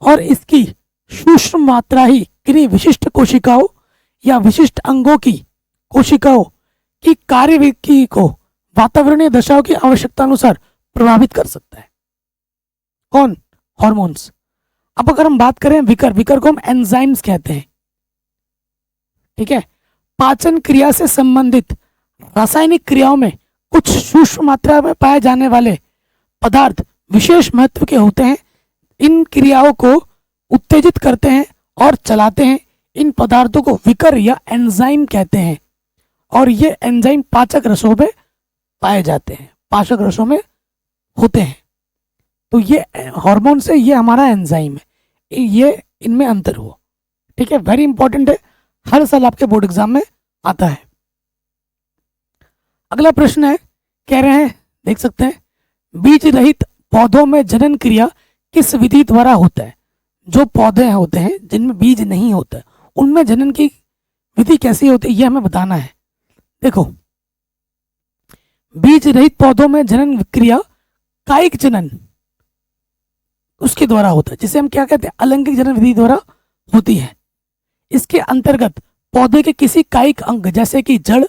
Speaker 1: और इसकी सूक्ष्म मात्रा ही किन्हीं विशिष्ट कोशिकाओं या विशिष्ट अंगों की कोशिकाओं की कार्यविधि को वातावरणीय दशाओं की आवश्यकता अनुसार प्रभावित कर सकता है। कौन? हार्मोन्स। अब अगर हम बात करें विकर, विकर को हम एंजाइम्स कहते हैं। ठीक है, पाचन क्रिया से संबंधित रासायनिक क्रियाओं में कुछ सूक्ष्म मात्रा में पाए जाने वाले पदार्थ विशेष महत्व के होते हैं। इन क्रियाओं को उत्तेजित करते हैं और चलाते हैं। इन पदार्थों को विकर या एंजाइम कहते हैं। और ये एंजाइम पाचक रसों में पाए जाते हैं, पाचक रसों में होते हैं। तो ये हार्मोन से ये हमारा एंजाइम है, ये इनमें अंतर हुआ। ठीक है, वेरी इंपॉर्टेंट है, हर साल आपके बोर्ड एग्जाम में आता है। अगला प्रश्न है, कह रहे हैं, देख सकते हैं, बीज रहित पौधों में जनन क्रिया किस विधि द्वारा होता है? जो पौधे होते हैं जिनमें बीज नहीं होता है, उनमें जनन की विधि कैसी होती है, ये हमें बताना है। देखो, बीज रहित पौधों में जनन क्रिया कायिक जनन उसके द्वारा होता है, जिसे हम क्या कहते हैं? अलैंगिक जनन विधि द्वारा होती है। इसके अंतर्गत पौधे के किसी कायिक अंग जैसे कि जड़,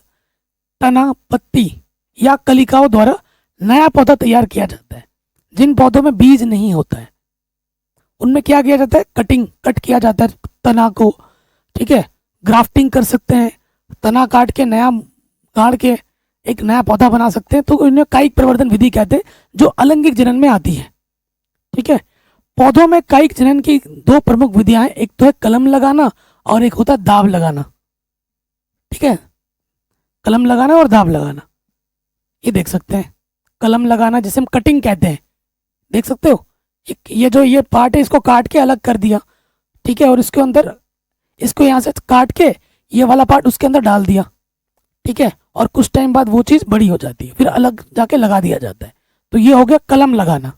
Speaker 1: तना, पत्ती या कलिकाओं द्वारा नया पौधा तैयार किया जाता है। जिन पौधों में बीज नहीं होता है उनमें क्या किया जाता है? कट किया जाता है तना को। ठीक है, ग्राफ्टिंग कर सकते हैं, तना काट के नया गाड़ के एक नया पौधा बना सकते हैं। तो इन्हें कायिक प्रवर्धन विधि कहते हैं, जो अलैंगिक जनन में आती है। ठीक है, पौधों में कायिक जनन की दो प्रमुख विधियां हैं, एक तो है कलम लगाना और एक होता है दाब लगाना। ठीक है, कलम लगाना और दाब लगाना, ये देख सकते हैं। कलम लगाना जिसे हम कटिंग कहते हैं, देख सकते हो, ये जो ये पार्ट है इसको काट के अलग कर दिया। ठीक है, और इसके अंदर इसको यहाँ से काट के ये वाला पार्ट उसके अंदर डाल दिया। ठीक है, और कुछ टाइम बाद वो चीज़ बड़ी हो जाती है, फिर अलग जाके लगा दिया जाता है। तो ये हो गया कलम लगाना।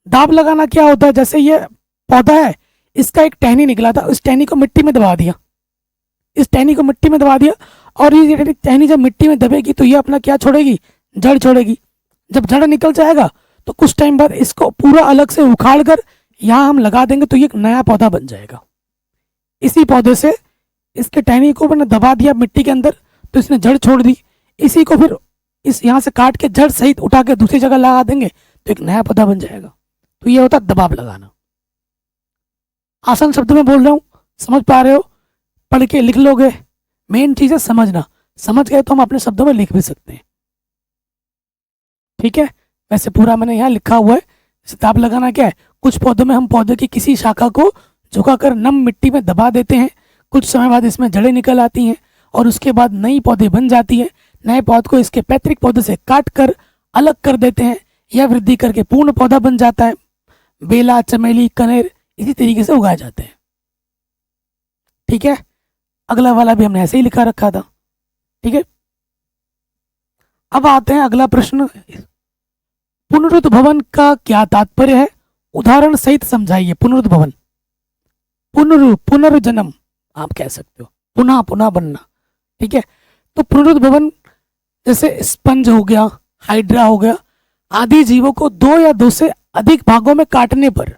Speaker 1: दाब लगाना क्या होता है? जैसे ये पौधा है, इसका एक टहनी निकला था, उस टहनी को मिट्टी में दबा दिया, इस टहनी को मिट्टी में दबा दिया, और ये टहनी जब मिट्टी में दबेगी तो ये अपना क्या छोड़ेगी? जड़ छोड़ेगी। जब जड़ निकल जाएगा तो कुछ टाइम बाद इसको पूरा अलग से उखाड़ कर यहाँ हम लगा देंगे, तो ये एक नया पौधा बन जाएगा। इसी पौधे से इसके टहनी को मैंने दबा दिया मिट्टी के अंदर, तो इसने जड़ छोड़ दी। इसी को फिर इस यहाँ से काट के जड़ सहित उठा के दूसरी जगह लगा देंगे, तो एक नया पौधा बन जाएगा। तो ये होता है दबाव लगाना। आसान शब्द में बोल रहा हूँ, समझ पा रहे हो? पढ़ के लिख लोगे। मेन चीज है समझना, समझ गए तो हम अपने शब्दों में लिख भी सकते हैं। ठीक है, वैसे पूरा मैंने यहाँ लिखा हुआ है। दाब लगाना क्या है? कुछ पौधों में हम पौधे की किसी शाखा को झुकाकर नम मिट्टी में दबा देते हैं, कुछ समय बाद इसमें जड़ें निकल आती हैं और उसके बाद नई पौधे बन जाती है। नए पौधे को इसके पैतृक पौधे से काट कर अलग कर देते हैं, यह वृद्धि करके पूर्ण पौधा बन जाता है। बेला, चमेली, कनेर इसी तरीके से उगाए जाते हैं। ठीक है, अगला वाला भी हमने ऐसे ही लिखा रखा था। ठीक है, अब आते हैं अगला प्रश्न, पुनरुद्भवन का क्या तात्पर्य है, उदाहरण सहित समझाइए। पुनरुद्भवन, पुनर्जन्म आप कह सकते हो, पुनः पुनः बनना, ठीक है। तो पुनरुद्भवन जैसे स्पंज हो गया, हाइड्रा हो गया, आदि जीवों को दो या दो से अधिक भागों में काटने पर,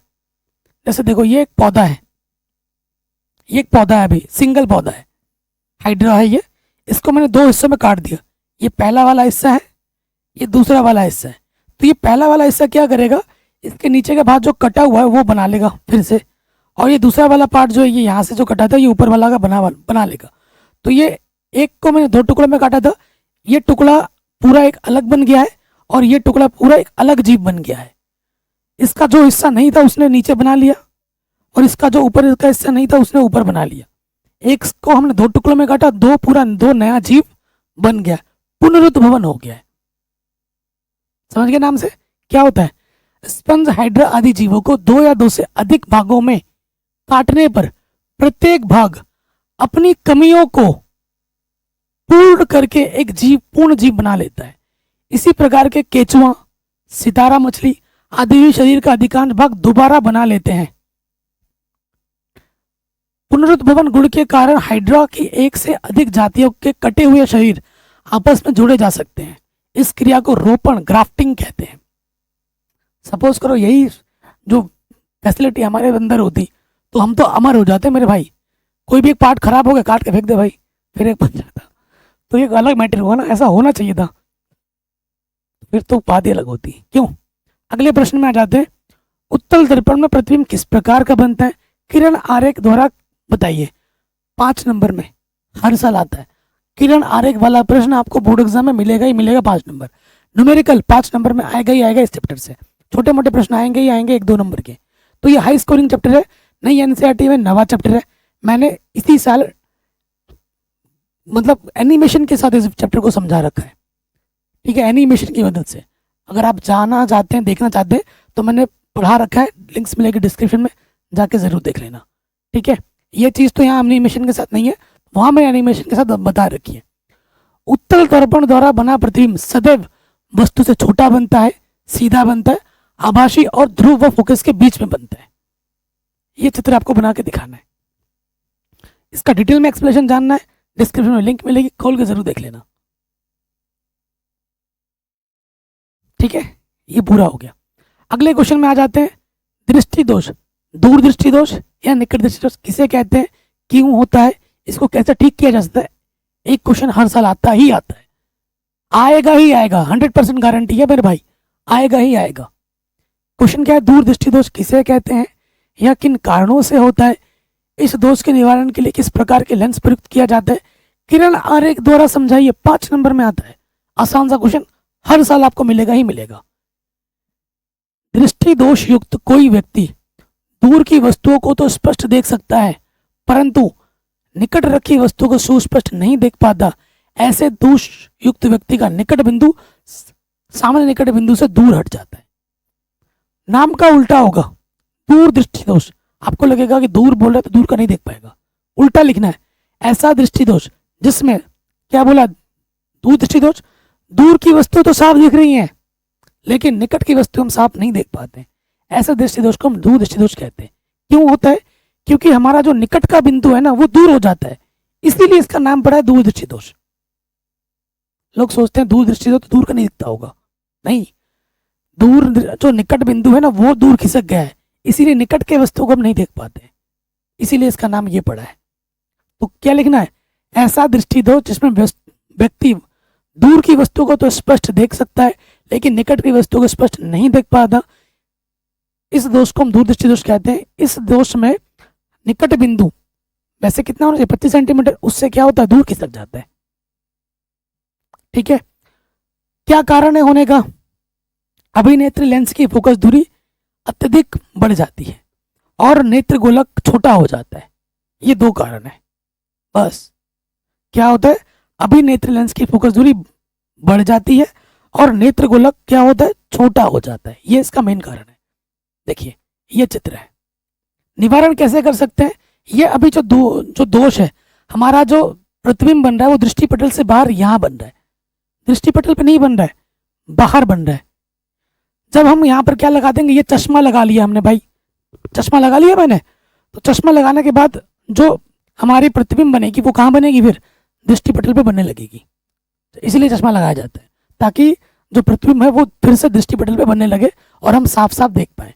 Speaker 1: जैसे देखो ये एक पौधा है, ये एक पौधा है, अभी सिंगल पौधा है, हाइड्रा है ये, इसको मैंने दो हिस्सों में काट दिया, ये पहला वाला हिस्सा है, ये दूसरा वाला हिस्सा है। तो ये पहला वाला हिस्सा क्या करेगा, इसके नीचे का भाग जो कटा हुआ है वो बना लेगा फिर से, और ये दूसरा वाला पार्ट जो है ये यहाँ से जो कटा था ये ऊपर वाला का बना लेगा। तो ये एक को मैंने दो टुकड़ों में काटा था, ये टुकड़ा पूरा एक अलग बन गया है और ये टुकड़ा पूरा एक अलग जीव बन गया है। इसका जो हिस्सा नहीं था उसने नीचे बना लिया और इसका जो ऊपर का हिस्सा नहीं था उसने ऊपर बना लिया। एक को हमने दो टुकड़ों में काटा, दो नया जीव बन गया, पुनरुद्भवन हो गया है। समझ गए नाम से क्या होता है। स्पंज, हाइड्रा आदि जीवों को दो या दो से अधिक भागों में काटने पर प्रत्येक भाग अपनी कमियों को पूर्ण करके एक पूर्ण जीव बना लेता है। इसी प्रकार के केचुआ, सितारा मछली आदि भी शरीर का अधिकांश भाग दोबारा बना लेते हैं। पुनरुद्भवन गुण के कारण हाइड्रा की एक से अधिक जातियों के कटे हुए शरीर आपस में जुड़े जा सकते हैं। इस क्रिया को रोपण, ग्राफ्टिंग कहते हैं। सपोज करो यही जो फैसिलिटी हमारे अंदर होती तो हम तो अमर हो जाते मेरे भाई। कोई भी एक पार्ट खराब हो गया, काट के फेंक दे भाई, फिर एक बन जाता। तो ये अलग मैटर हुआ ना, ऐसा होना चाहिए था, फिर तो बात ही अलग होती। क्यों। अगले प्रश्न में आ जाते हैं। उत्तल दर्पण में प्रतिबिंब किस प्रकार का बनता है, किरण आरेख द्वारा बताइए। 5 नंबर में हर साल आता है किरण आरेख वाला प्रश्न, आपको बोर्ड एग्जाम में मिलेगा ही मिलेगा। 5 नंबर न्यूमेरिकल 5 नंबर में आएगा ही आएगा इस चैप्टर से। छोटे मोटे प्रश्न आएंगे ही आएंगे 1-2 नंबर के। तो ये हाई स्कोरिंग चैप्टर है, नई एनसीईआरटी में नवा चैप्टर है। मैंने इसी साल मतलब एनिमेशन के साथ इस चैप्टर को समझा रखा है, ठीक है, एनिमेशन की मदद से। अगर आप जाना चाहते हैं, देखना चाहते हैं तो मैंने पढ़ा रखा है, लिंक्स मिलेगी डिस्क्रिप्शन में, जाके जरूर देख लेना, ठीक है। ये चीज़ तो यहाँ एनिमेशन के साथ नहीं है, वहाँ मैंने एनिमेशन के साथ बता रखी है। उत्तल दर्पण द्वारा बना प्रतिबिंब सदैव वस्तु से छोटा बनता है, सीधा बनता है, आभासी और ध्रुव व फोकस के बीच में बनता है। ये चित्र आपको बना के दिखाना है। इसका डिटेल में एक्सप्लेनेशन जानना है, डिस्क्रिप्शन में लिंक मिलेगी, खोल के जरूर देख लेना, ठीक है। ये पूरा हो गया। अगले क्वेश्चन में आ जाते हैं। दृष्टि दोष, दूर दृष्टि दोष या निकट दृष्टि दोष किसे कहते हैं, क्यों होता है, इसको कैसे ठीक किया जा सकता है। एक क्वेश्चन हर साल आता ही आता है, आएगा ही आएगा, 100% गारंटी है मेरे भाई, आएगा ही आएगा। क्वेश्चन क्या है, दूर दृष्टि दोष किसे कहते हैं या किन कारणों से होता है, इस दोष के निवारण के लिए किस प्रकार के लेंस प्रयुक्त किया जाता है, किरण आरेख द्वारा समझाइए। 5 नंबर में आता है, आसान सा क्वेश्चन, हर साल आपको मिलेगा ही मिलेगा। दृष्टि दोष युक्त कोई व्यक्ति दूर की वस्तुओं को तो स्पष्ट देख सकता है परंतु निकट रखी वस्तु को सुस्पष्ट नहीं देख पाता। ऐसे दोष युक्त व्यक्ति का निकट बिंदु सामान्य निकट बिंदु से दूर हट जाता है। नाम का उल्टा होगा, दूर दृष्टि दोष। आपको लगेगा कि दूर बोल रहा है तो दूर का नहीं देख पाएगा, उल्टा लिखना है। ऐसा दृष्टि दोष जिसमें क्या बोला, दूर दृष्टि दोष, दूर की वस्तु तो साफ दिख रही है लेकिन निकट की वस्तु हम साफ नहीं देख पाते। ऐसा दृष्टि दोष को हम दूर दृष्टि दोष कहते हैं। क्यों होता है, क्योंकि हमारा जो निकट का बिंदु है ना वो दूर हो जाता है, इसीलिए इसका नाम पड़ा है दूर दृष्टि दोष। लोग सोचते हैं दूर दृष्टि दोष तो दूर का नहीं दिखता होगा, नहीं, दूर जो निकट बिंदु है ना वो दूर खिसक गया है, इसीलिए निकट के वस्तु को हम नहीं देख पाते, इसीलिए इसका नाम ये पड़ा है। तो क्या लिखना है, ऐसा दृष्टि दोष जिसमें व्यक्ति दूर की वस्तु को तो स्पष्ट देख सकता है लेकिन निकट की वस्तु को स्पष्ट नहीं देख पाता, इस दोष को हम दूर दृष्टि दोष कहते हैं। इस दोष में निकट बिंदु वैसे कितना होना चाहिए, 25 सेंटीमीटर, उससे क्या होता है, दूर खिसक जाता है, ठीक है। क्या कारण है होने का, अभिनेत्र लेंस की फोकस दूरी अत्यधिक बढ़ जाती है और नेत्र गोलक छोटा हो जाता है। ये 2 कारण है बस। क्या होता है, अभिनेत्र लेंस की फोकस दूरी बढ़ जाती है और नेत्र गोलक क्या होता है, छोटा हो जाता है। ये इसका मेन कारण है। देखिए ये चित्र है। निवारण कैसे कर सकते हैं, ये अभी जो दोष है, हमारा जो प्रतिबिंब बन रहा है वो दृष्टि पटल से बाहर यहाँ बन रहा है, दृष्टि पटल पे नहीं बन रहा है, बाहर बन रहा है। जब हम यहाँ पर क्या लगा देंगे, ये चश्मा लगा लिया हमने भाई, चश्मा लगा लिया मैंने, तो चश्मा लगाने के बाद जो हमारी प्रतिबिंब बनेगी वो कहाँ बनेगी, फिर दृष्टि पटल पे बनने लगेगी। तो इसलिए चश्मा लगाया जाता है, ताकि जो प्रतिबिंब है वो फिर से दृष्टि पटल पे बनने लगे और हम साफ साफ देख पाए।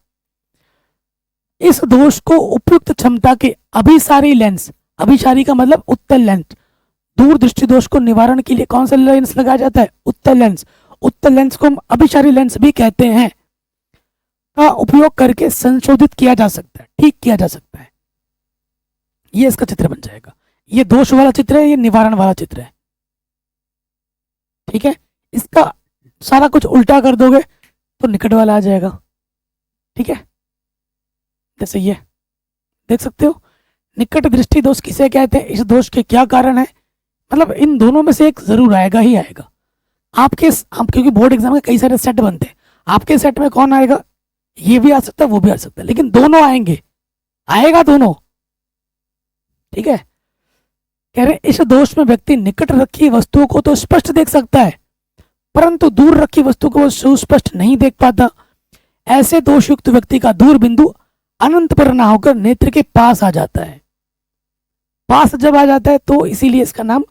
Speaker 1: इस दोष को उपयुक्त क्षमता के अभिसारी लेंस, अभिसारी का मतलब उत्तल लेंस, दूर दृष्टि दोष को निवारण के लिए कौन सा लेंस लगाया जाता है, उत्तल लेंस। उत्तल लेंस को हम अभिसारी लेंस भी कहते हैं, का उपयोग करके संशोधित किया जा सकता है, ठीक किया जा सकता है। ये इसका चित्र बन जाएगा। ये दोष वाला चित्र है, ये निवारण वाला चित्र है। ठीक है, इसका सारा कुछ उल्टा कर दोगे तो निकट वाला आ जाएगा। ठीक है, जैसे ये देख सकते हो, निकट दृष्टि दोष किसे कहते हैं, इस दोष के क्या कारण है, मतलब इन दोनों में से एक जरूर आएगा ही आएगा। क्योंकि बोर्ड एग्जाम में कई सारे सेट बनते हैं, आपके सेट में कौन आएगा, ये भी आ सकता है वो भी आ सकता है, लेकिन दोनों आएंगे, आएगा दोनों। ठीक है, कह रहे इस दोष में व्यक्ति निकट रखी वस्तुओं को तो स्पष्ट देख सकता है, परंतु दूर रखी वस्तु को वो सुस्पष्ट नहीं देख पाता। ऐसे दोषयुक्त व्यक्ति का दूर बिंदु अनंत पर ना होकर नेत्र के पास आ जाता है। पास जब आ जाता है तो इसीलिए इसका नाम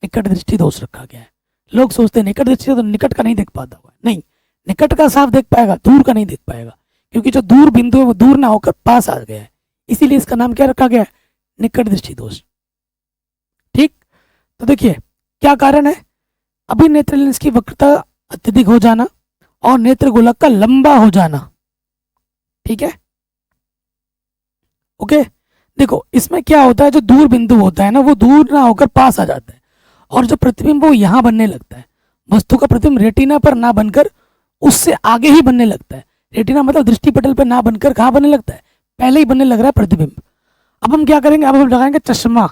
Speaker 1: निकट दृष्टि दोष रखा गया है। लोग सोचते हैं निकट दृष्टि तो निकट का नहीं देख पाता हुआ, नहीं, निकट का साफ देख पाएगा, दूर का नहीं देख पाएगा, क्योंकि जो दूर बिंदु है वो दूर ना होकर पास आ गया है, इसीलिए इसका नाम क्या रखा गया है, निकट दृष्टि दोष। ठीक, तो देखिए क्या कारण है, अभिनेत्र लेंस की वक्रता अत्यधिक हो जाना और नेत्र गोलक का लंबा हो जाना। ठीक है, ओके। देखो इसमें क्या होता है, जो दूर बिंदु होता है ना वो दूर ना होकर पास आ जाता है, और जो प्रतिबिंब वो यहां बनने लगता है। वस्तु का प्रतिबिंब रेटिना पर ना बनकर उससे आगे ही बनने लगता है। रेटिना मतलब दृष्टि पटल पर ना बनकर कहाँ बनने लगता है, पहले ही बनने लग रहा है प्रतिबिंब। अब हम क्या करेंगे, अब हम लगाएंगे चश्मा,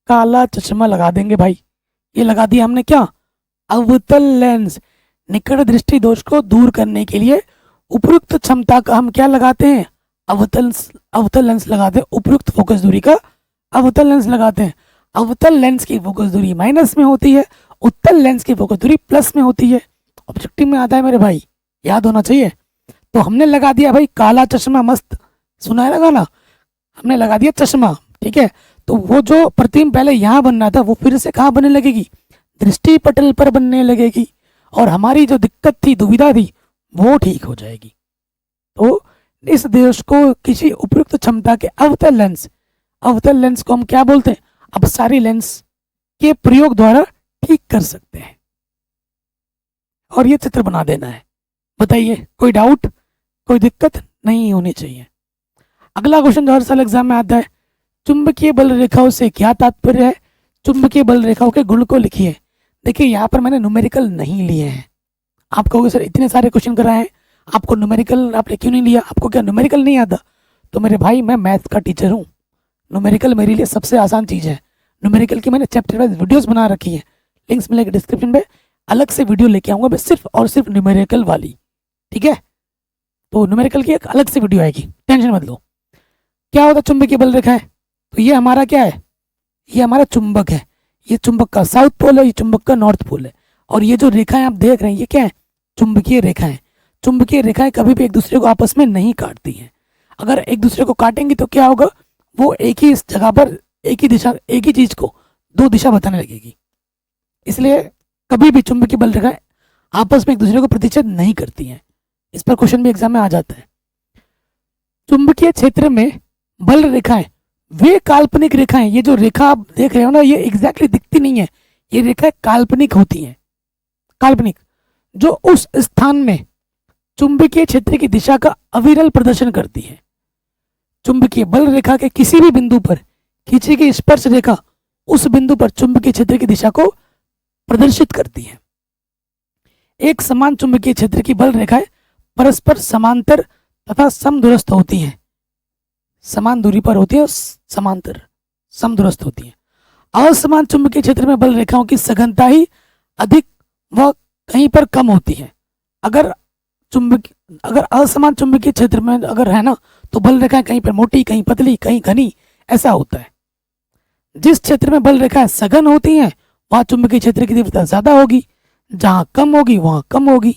Speaker 1: काला चश्मा लगा देंगे भाई। ये लगा दिया हमने क्या, अवतल लेंस। निकट दृष्टि दोष को दूर करने के लिए उपयुक्त क्षमता का हम क्या लगाते हैं, अवतल लेंस लगाते हैं। उपयुक्त फोकस दूरी का अवतल लेंस लगाते हैं। अवतल लेंस की फोकस दूरी माइनस में होती है, उत्तल लेंस की फोकस दूरी प्लस में होती है। ऑब्जेक्टिव में आता है मेरे भाई, याद होना चाहिए। तो हमने लगा दिया भाई काला चश्मा, मस्त सुना है ना गाना, हमने लगा दिया चश्मा। ठीक है, तो वो जो प्रतिबिंब पहले यहाँ बनना था वो फिर से कहाँ बनने लगेगी, दृष्टि पटल पर बनने लगेगी, और हमारी जो दिक्कत थी, दुविधा थी, वो ठीक हो जाएगी। तो इस दोष को किसी उपयुक्त क्षमता के अवतल लेंस को हम क्या बोलते हैं, अपसारी लेंस के प्रयोग द्वारा ठीक कर सकते हैं। और ये चित्र बना देना है। बताइए कोई डाउट, कोई दिक्कत नहीं होनी चाहिए। अगला क्वेश्चन जो हर साल एग्जाम में आता है, चुंबकीय बल रेखाओं से क्या तात्पर्य है, चुंबकीय बल रेखाओं के गुण को लिखिए। देखिए यहाँ पर मैंने न्यूमेरिकल नहीं लिए हैं। आप कहोगे सर इतने सारे क्वेश्चन कराए हैं, आपको न्यूमेरिकल आपने क्यों नहीं लिया, आपको क्या न्यूमेरिकल नहीं आता? तो मेरे भाई मैं मैथ का टीचर हूँ, न्यूमेरिकल मेरे लिए सबसे आसान चीज़ है। न्यूमेरिकल की मैंने चैप्टर वाइज वीडियोस बना रखी है, लिंक्स मिलेंगे डिस्क्रिप्शन में। अलग से वीडियो लेके आऊँगा मैं सिर्फ और सिर्फ न्यूमेरिकल वाली। ठीक है, तो न्यूमेरिकल की एक अलग से वीडियो आएगी, टेंशन मत लो। क्या होता है चुंबकीय बल रेखा है, तो ये हमारा क्या है, ये हमारा चुंबक है। ये चुंबक का साउथ पोल है, ये चुंबक का नॉर्थ पोल है। और ये जो रेखाएं आप देख रहे हैं ये क्या है, चुंबकीय रेखाएं। चुंबकीय रेखाएं कभी भी एक दूसरे को आपस में नहीं काटती हैं। अगर एक दूसरे को काटेंगी तो क्या होगा, वो एक ही जगह पर एक ही दिशा, एक ही चीज को दो दिशा बताने लगेगी। इसलिए कभी भी चुंबकीय बल रेखाएं आपस में एक दूसरे को प्रतिच्छेद नहीं करती हैं। इस पर क्वेश्चन भी एग्जाम में आ जाता है। चुंबकीय क्षेत्र में बल रेखाएं वे काल्पनिक रेखाएं, ये जो रेखा आप देख रहे हो ना, ये एग्जैक्टली दिखती नहीं है, ये रेखाएं काल्पनिक होती हैं। काल्पनिक, जो उस स्थान में चुंबकीय क्षेत्र की दिशा का अविरल प्रदर्शन करती है। चुंबकीय बल रेखा के किसी भी बिंदु पर खींची गई स्पर्श रेखा उस बिंदु पर चुंबकीय क्षेत्र की दिशा को प्रदर्शित करती है। एक समान चुंबकीय क्षेत्र की बल रेखाएं परस्पर समांतर तथा समदूरस्थ होती हैं। समान दूरी पर होती है, समांतर समदूरस्थ होती है। असमान चुंबकीय क्षेत्र में बल रेखाओं की सघनता ही अधिक व कहीं पर कम होती है। अगर असमान चुंबकीय क्षेत्र में अगर है ना, तो बल रेखाएं कहीं पर मोटी, कहीं पतली, कहीं घनी, ऐसा होता है। जिस क्षेत्र में बल रेखाएं सघन होती हैं वहां चुंबकीय क्षेत्र की तीव्रता ज्यादा होगी, जहां कम होगी वहां कम होगी।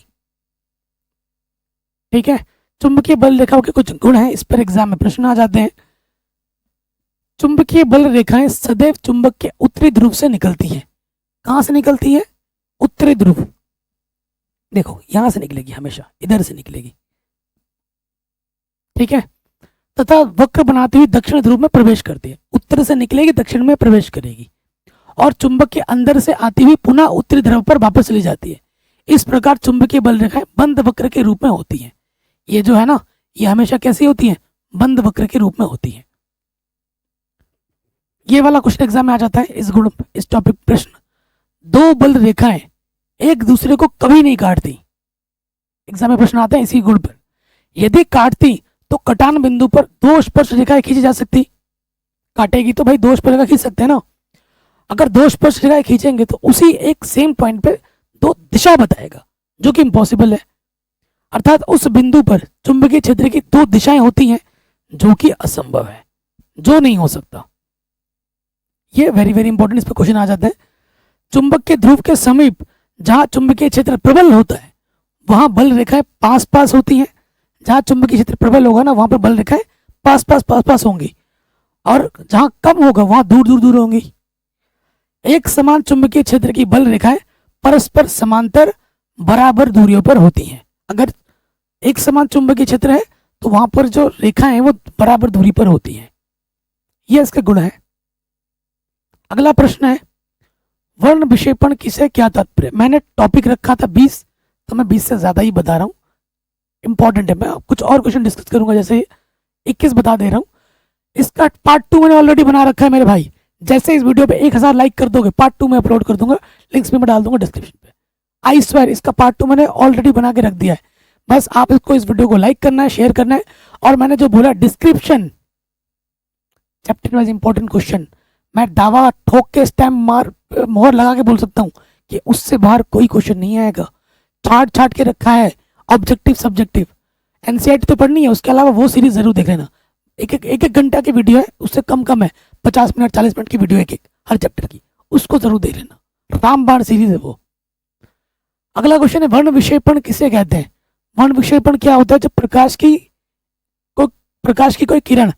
Speaker 1: ठीक है, चुंबकीय बल रेखाओं के कुछ गुण हैं, इस पर एग्जाम में प्रश्न आ जाते हैं। चुंबकीय बल रेखाएं सदैव चुंबक के उत्तरी ध्रुव से निकलती हैं। कहां से निकलती है? उत्तरी ध्रुव। देखो यहां से निकलेगी, हमेशा इधर से निकलेगी। ठीक है, तथा वक्र बनाती हुई दक्षिण ध्रुव में प्रवेश करती है। उत्तर से निकलेगी, दक्षिण में प्रवेश करेगी और चुंबक के अंदर से आती हुई पुनः उत्तरी ध्रुव पर वापस चली जाती है। इस प्रकार चुंबकीय बल रेखाएं बंद वक्र के रूप में होती हैं। ये जो है ना, ये हमेशा कैसी होती हैं? बंद वक्र के रूप में होती हैं। ये वाला क्वेश्चन एग्जाम में आ जाता है, इस टॉपिक प्रश्न। दो बल रेखाएं एक दूसरे को कभी नहीं काटती। एग्जाम में प्रश्न आता है इसी गुण पर। यदि काटती तो कटान बिंदु पर दो स्पर्श रेखाएं खींची जा सकती। काटेगी तो भाई दो स्पर्श रेखा खींच सकते हैं ना। अगर दो स्पर्श रेखाएं खींचेंगे तो उसी एक सेम पॉइंट पे दो दिशा बताएगा, जो कि इम्पॉसिबल है। अर्थात उस बिंदु पर चुंबकीय क्षेत्र की दो दिशाएं होती हैं, जो कि असंभव है, जो नहीं हो सकता। ये वेरी वेरी इंपॉर्टेंट, इस पर क्वेश्चन आ जाता है। चुंबक के ध्रुव के समीप जहां चुंबकीय क्षेत्र प्रबल होता है वहां बल रेखाएं पास पास होती हैं। जहां चुंबकीय क्षेत्र प्रबल होगा ना, वहां पर बल रेखाएं पास पास होंगी, और जहां कम होगा वहां दूर दूर दूर होंगी। एक समान चुंबकीय क्षेत्र की बल रेखाएं परस्पर समांतर बराबर दूरियों पर होती हैं। अगर एक समान चुंबकीय क्षेत्र है तो वहां पर जो रेखाएं हैं वो बराबर दूरी पर होती हैं। ये इसके गुण है। अगला प्रश्न है, वर्ण विक्षेपण किसे क्या तात्पर्य? मैंने टॉपिक रखा था 20, तो मैं 20 से ज्यादा ही बता रहा हूँ। इंपॉर्टेंट है, मैं कुछ और क्वेश्चन डिस्कस करूंगा, जैसे 21 बता दे रहा हूँ। इसका पार्ट 2 मैंने ऑलरेडी बना रखा है मेरे भाई। जैसे इस वीडियो पे 1000 लाइक कर दोगे, पार्ट 2 में अपलोड कर दूंगा, लिंक्स भी मैं डाल दूंगा डिस्क्रिप्शन पे। आई स्वेयर इसका पार्ट 2 मैंने ऑलरेडी बना के रख दिया है। बस आप इसको, इस वीडियो को लाइक करना है, शेयर करना है। और मैंने जो बोला description chapter wise important question, मैं दावा ठोक के स्टैम्प मोहर लगा के बोल सकता हूँ कि उससे बाहर कोई क्वेश्चन नहीं आएगा। छाट छाट के रखा है, ऑब्जेक्टिव सब्जेक्टिव। एनसीईआरटी तो पढ़नी है, उसके अलावा वो सीरीज जरूर देख लेना। एक घंटा की वीडियो है, उससे कम है, 50 मिनट 40 मिनट की वीडियो एक हर चैप्टर की, उसको जरूर देख लेना। रामबाण सीरीज है वो। अगला क्वेश्चन है, वर्ण विक्षेपण किसे कहते हैं? वर्ण विक्षेपण क्या होता है? जब प्रकाश की कोई किरण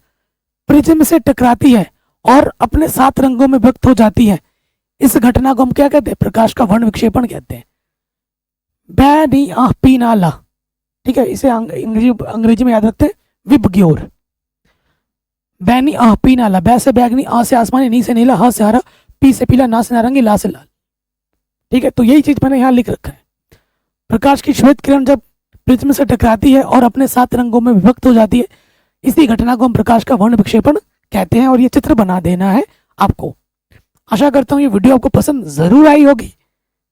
Speaker 1: प्रिज्म से टकराती है और अपने 7 रंगों में व्यक्त हो जाती है, इस घटना को हम क्या कहते हैं? प्रकाश का वर्ण विक्षेपण कहते हैं। बैनी आह पी नाला, ठीक है, इसे अंग्रेजी में याद रखते हैं, विबग्योर। बैनी आह पी नाला, बै से बैगनी, आ से आसमानी, नी से नीला, हा से हरा, पी से पीला, ना से नारंगी, ला से लाल। ठीक है, तो यही चीज मैंने यहाँ लिख रखा है। प्रकाश की श्वेत किरण जब प्रिज्म से टकराती है और अपने 7 रंगों में विभक्त हो जाती है, इसी घटना को हम प्रकाश का वर्ण विक्षेपण कहते हैं। और ये चित्र बना देना है आपको। आशा करता हूँ ये वीडियो आपको पसंद जरूर आई होगी।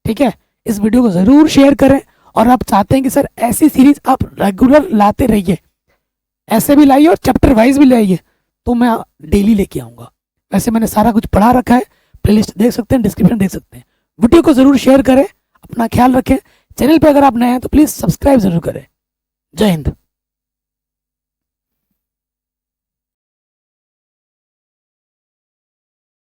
Speaker 1: ठीक है, इस वीडियो को जरूर शेयर करें। और आप चाहते हैं कि सर ऐसी सीरीज आप रेगुलर लाते रहिए, ऐसे भी लाइए और चैप्टर वाइज भी लाइए, तो मैं डेली लेके आऊँगा। वैसे मैंने सारा कुछ पढ़ा रखा है, प्लेलिस्ट देख सकते हैं, डिस्क्रिप्शन देख सकते हैं। वीडियो को जरूर शेयर करें, अपना ख्याल रखें। चैनल पे अगर आप नए हैं तो प्लीज़ सब्सक्राइब जरूर करें। जय हिंद।